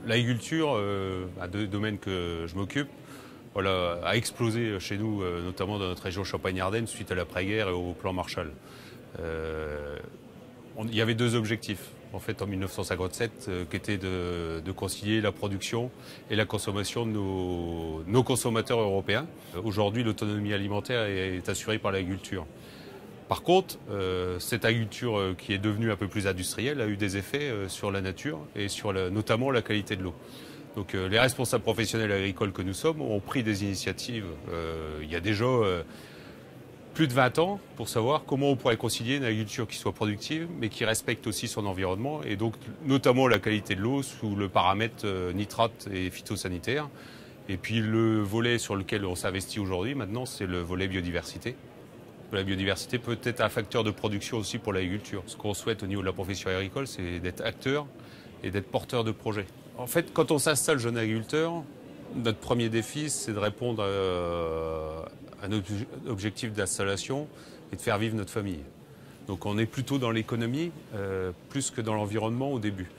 L'agriculture, un domaine que je m'occupe, voilà, a explosé chez nous, notamment dans notre région Champagne-Ardenne, suite à l'après-guerre et au plan Marshall. Il y avait deux objectifs, en fait, en 1957, qui étaient de concilier la production et la consommation de nos consommateurs européens. Aujourd'hui, l'autonomie alimentaire est assurée par l'agriculture. Par contre, cette agriculture qui est devenue un peu plus industrielle a eu des effets sur la nature et sur notamment la qualité de l'eau. Donc les responsables professionnels agricoles que nous sommes ont pris des initiatives il y a déjà plus de 20 ans pour savoir comment on pourrait concilier une agriculture qui soit productive mais qui respecte aussi son environnement et donc notamment la qualité de l'eau sous le paramètre nitrate et phytosanitaire. Et puis le volet sur lequel on s'investit aujourd'hui maintenant, c'est le volet biodiversité. La biodiversité peut être un facteur de production aussi pour l'agriculture. Ce qu'on souhaite au niveau de la profession agricole, c'est d'être acteur et d'être porteur de projets. En fait, quand on s'installe jeune agriculteur, notre premier défi, c'est de répondre à notre objectif d'installation et de faire vivre notre famille. Donc on est plutôt dans l'économie, plus que dans l'environnement au début.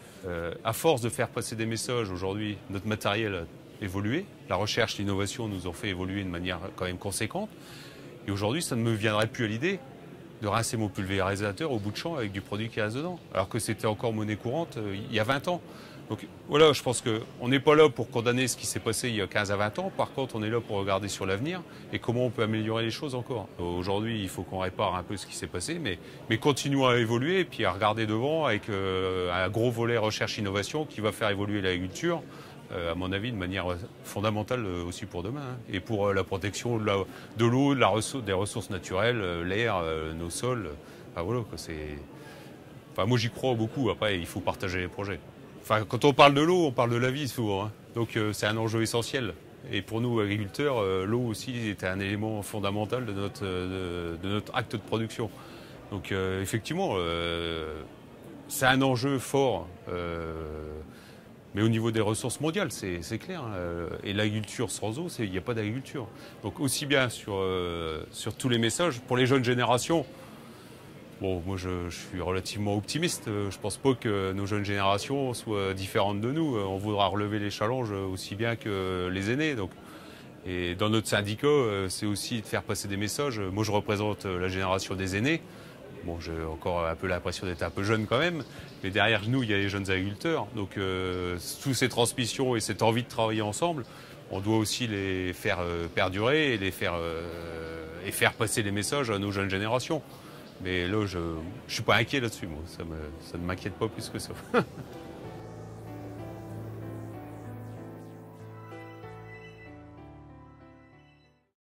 À force de faire passer des messages, aujourd'hui, notre matériel a évolué. La recherche, l'innovation nous ont fait évoluer de manière quand même conséquente. Et aujourd'hui, ça ne me viendrait plus à l'idée de rincer mon pulvérisateur au bout de champ avec du produit qui reste dedans, alors que c'était encore monnaie courante il y a 20 ans. Donc voilà, je pense qu'on n'est pas là pour condamner ce qui s'est passé il y a 15 à 20 ans. Par contre, on est là pour regarder sur l'avenir et comment on peut améliorer les choses encore. Aujourd'hui, il faut qu'on répare un peu ce qui s'est passé, mais continuons à évoluer et puis à regarder devant avec un gros volet recherche-innovation qui va faire évoluer l'agriculture. À mon avis, de manière fondamentale aussi pour demain. Et pour la protection de l'eau, des ressources naturelles, l'air, nos sols. Enfin, voilà, moi, j'y crois beaucoup. Après, il faut partager les projets. Enfin, quand on parle de l'eau, on parle de la vie souvent. Hein. Donc, c'est un enjeu essentiel. Et pour nous, agriculteurs, l'eau aussi est un élément fondamental de notre acte de production. Donc, effectivement, c'est un enjeu fort. Mais au niveau des ressources mondiales, c'est clair. Hein. Et l'agriculture sans eau, il n'y a pas d'agriculture. Donc aussi bien sur tous les messages, pour les jeunes générations, bon, moi je suis relativement optimiste. Je ne pense pas que nos jeunes générations soient différentes de nous. On voudra relever les challenges aussi bien que les aînés. Donc. Et dans notre syndicat, c'est aussi de faire passer des messages. Moi je représente la génération des aînés. Bon, j'ai encore un peu l'impression d'être un peu jeune quand même, mais derrière nous, il y a les jeunes agriculteurs. Donc, toutes ces transmissions et cette envie de travailler ensemble, on doit aussi les faire perdurer et et faire passer les messages à nos jeunes générations. Mais là, je suis pas inquiet là-dessus, moi. Ça ne m'inquiète pas plus que ça.